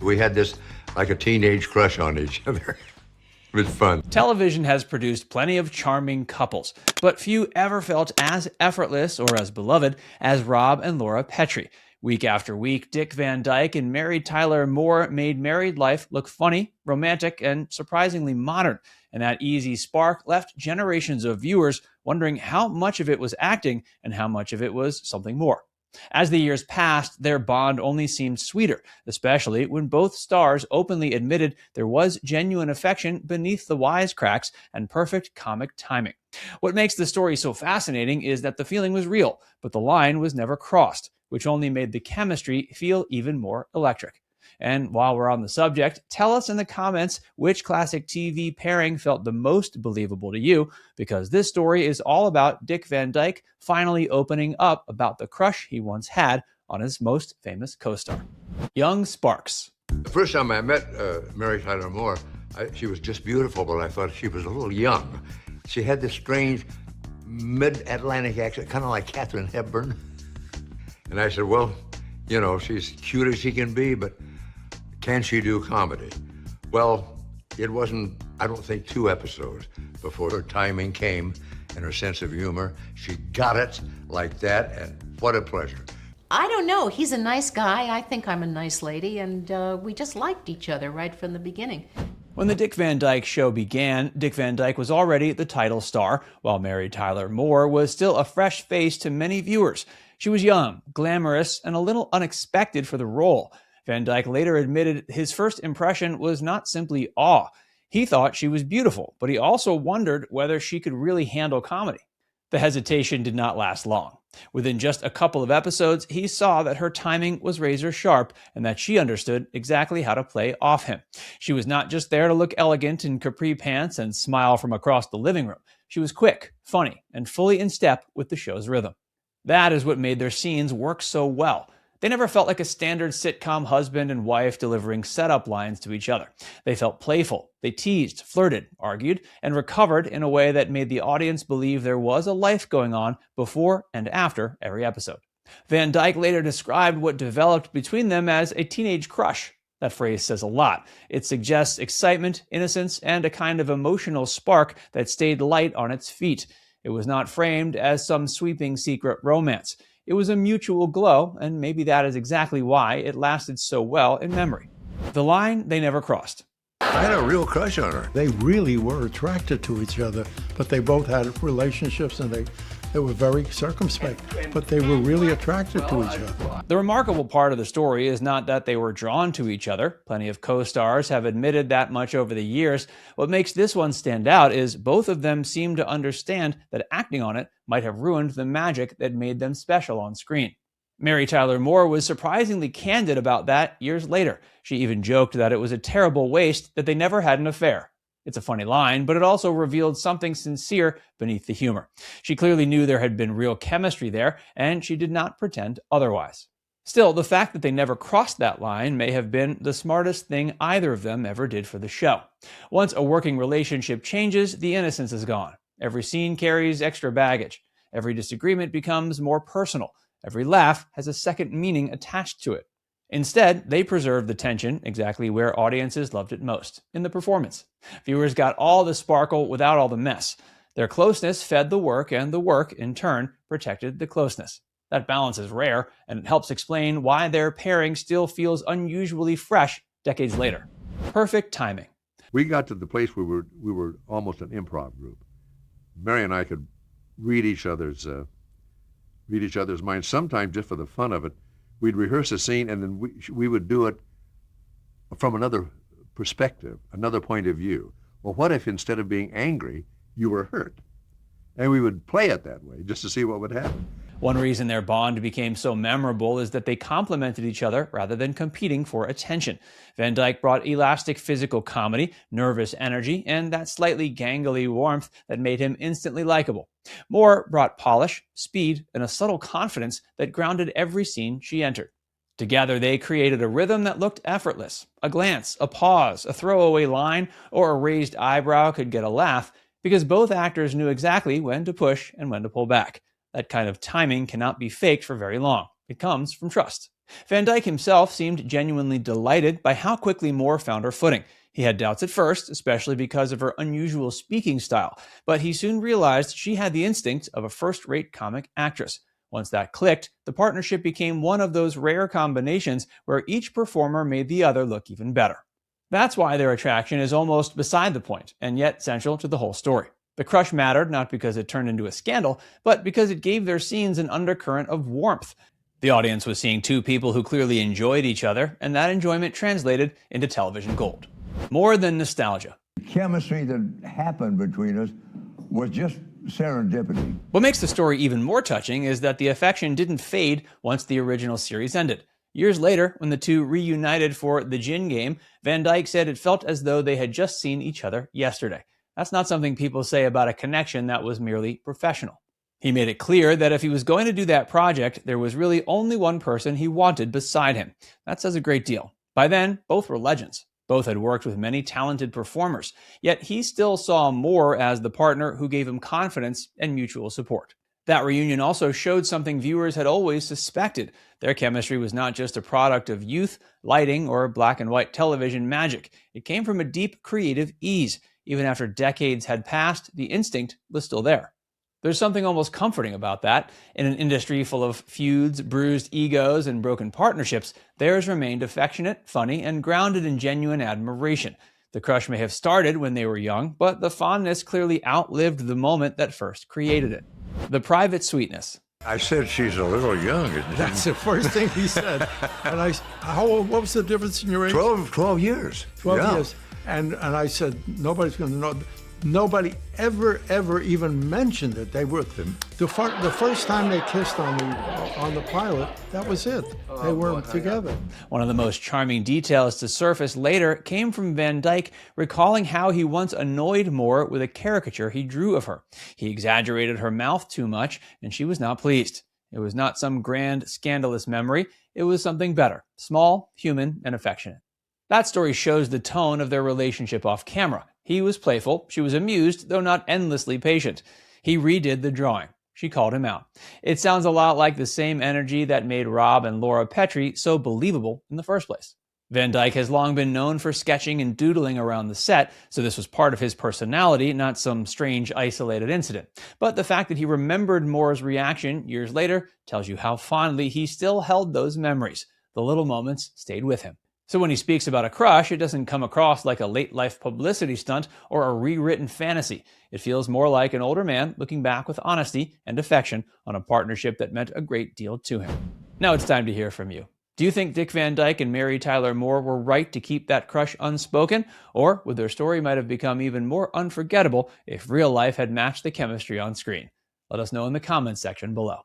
We had this like a teenage crush on each other. It was fun. Television has produced plenty of charming couples, but few ever felt as effortless or as beloved as Rob and Laura Petrie. Week after week, Dick Van Dyke and Mary Tyler Moore made married life look funny, romantic, and surprisingly modern. And that easy spark left generations of viewers wondering how much of it was acting and how much of it was something more. As the years passed, their bond only seemed sweeter, especially when both stars openly admitted there was genuine affection beneath the wisecracks and perfect comic timing. What makes the story so fascinating is that the feeling was real, but the line was never crossed, which only made the chemistry feel even more electric. And while we're on the subject, tell us in the comments which classic TV pairing felt the most believable to you, because this story is all about Dick Van Dyke finally opening up about the crush he once had on his most famous co-star. Young sparks. The first time I met Mary Tyler Moore, she was just beautiful, but I thought she was a little young. She had this strange mid-Atlantic accent, kind of like Katharine Hepburn. And I said, well, you know, she's cute as she can be, but can she do comedy? Well, it wasn't, I don't think, 2 episodes before her timing came and her sense of humor. She got it like that, and what a pleasure. I don't know. He's a nice guy. I think I'm a nice lady, and we just liked each other right from the beginning. When the Dick Van Dyke Show began, Dick Van Dyke was already the title star, while Mary Tyler Moore was still a fresh face to many viewers. She was young, glamorous, and a little unexpected for the role. Van Dyke later admitted his first impression was not simply awe. He thought she was beautiful, but he also wondered whether she could really handle comedy. The hesitation did not last long. Within just a couple of episodes, he saw that her timing was razor sharp and that she understood exactly how to play off him. She was not just there to look elegant in capri pants and smile from across the living room. She was quick, funny, and fully in step with the show's rhythm. That is what made their scenes work so well. They never felt like a standard sitcom husband and wife delivering setup lines to each other. They felt playful. They teased, flirted, argued, and recovered in a way that made the audience believe there was a life going on before and after every episode. Van Dyke later described what developed between them as a teenage crush. That phrase says a lot. It suggests excitement, innocence, and a kind of emotional spark that stayed light on its feet. It was not framed as some sweeping secret romance. It was a mutual glow, and maybe that is exactly why it lasted so well in memory. The line they never crossed. I had a real crush on her. They really were attracted to each other, but they both had relationships and they were very circumspect, but they were really attracted to each other. The remarkable part of the story is not that they were drawn to each other. Plenty of co-stars have admitted that much over the years. What makes this one stand out is both of them seem to understand that acting on it might have ruined the magic that made them special on screen. Mary Tyler Moore was surprisingly candid about that years later. She even joked that it was a terrible waste that they never had an affair. It's a funny line, but it also revealed something sincere beneath the humor. She clearly knew there had been real chemistry there, and she did not pretend otherwise. Still, the fact that they never crossed that line may have been the smartest thing either of them ever did for the show. Once a working relationship changes, the innocence is gone. Every scene carries extra baggage. Every disagreement becomes more personal. Every laugh has a second meaning attached to it. Instead, they preserved the tension exactly where audiences loved it most, in the performance. Viewers got all the sparkle without all the mess. Their closeness fed the work, and the work, in turn, protected the closeness. That balance is rare, and it helps explain why their pairing still feels unusually fresh decades later. Perfect timing. We got to the place where we were almost an improv group. Mary and I could read each other's minds, sometimes just for the fun of it. We'd rehearse a scene, and then we would do it from another perspective, another point of view. Well, what if instead of being angry, you were hurt? And we would play it that way just to see what would happen. One reason their bond became so memorable is that they complemented each other rather than competing for attention. Van Dyke brought elastic physical comedy, nervous energy, and that slightly gangly warmth that made him instantly likable. Moore brought polish, speed, and a subtle confidence that grounded every scene she entered. Together, they created a rhythm that looked effortless. A glance, a pause, a throwaway line, or a raised eyebrow could get a laugh because both actors knew exactly when to push and when to pull back. That kind of timing cannot be faked for very long. It comes from trust. Van Dyke himself seemed genuinely delighted by how quickly Moore found her footing. He had doubts at first, especially because of her unusual speaking style, but he soon realized she had the instinct of a first-rate comic actress. Once that clicked, the partnership became one of those rare combinations where each performer made the other look even better. That's why their attraction is almost beside the point, and yet central to the whole story. The crush mattered not because it turned into a scandal, but because it gave their scenes an undercurrent of warmth. The audience was seeing two people who clearly enjoyed each other, and that enjoyment translated into television gold. More than nostalgia. The chemistry that happened between us was just serendipity. What makes the story even more touching is that the affection didn't fade once the original series ended. Years later, when the two reunited for the gin game, Van Dyke said it felt as though they had just seen each other yesterday. That's not something people say about a connection that was merely professional. He made it clear that if he was going to do that project, there was really only one person he wanted beside him. That says a great deal. By then, both were legends. Both had worked with many talented performers, yet he still saw Moore as the partner who gave him confidence and mutual support. That reunion also showed something viewers had always suspected. Their chemistry was not just a product of youth, lighting, or black and white television magic. It came from a deep creative ease. Even after decades had passed, the instinct was still there. There's something almost comforting about that. In an industry full of feuds, bruised egos, and broken partnerships, theirs remained affectionate, funny, and grounded in genuine admiration. The crush may have started when they were young, but the fondness clearly outlived the moment that first created it. The private sweetness. I said she's a little young, isn't she? That's the first thing he said. And what was the difference in your age? 12 years. 12 Yeah. years. And I said, nobody's going to know. Nobody ever even mentioned it. They were the first time they kissed on the pilot. That was it. They weren't together. One of the most charming details to surface later came from Van Dyke recalling how he once annoyed Moore with a caricature he drew of her. He exaggerated her mouth too much, and she was not pleased. It was not some grand, scandalous memory. It was something better, small, human, and affectionate. That story shows the tone of their relationship off camera. He was playful, she was amused, though not endlessly patient. He redid the drawing. She called him out. It sounds a lot like the same energy that made Rob and Laura Petrie so believable in the first place. Van Dyke has long been known for sketching and doodling around the set, so this was part of his personality, not some strange isolated incident. But the fact that he remembered Moore's reaction years later tells you how fondly he still held those memories. The little moments stayed with him. So when he speaks about a crush, it doesn't come across like a late-life publicity stunt or a rewritten fantasy. It feels more like an older man looking back with honesty and affection on a partnership that meant a great deal to him. Now it's time to hear from you. Do you think Dick Van Dyke and Mary Tyler Moore were right to keep that crush unspoken? Or would their story might have become even more unforgettable if real life had matched the chemistry on screen? Let us know in the comments section below.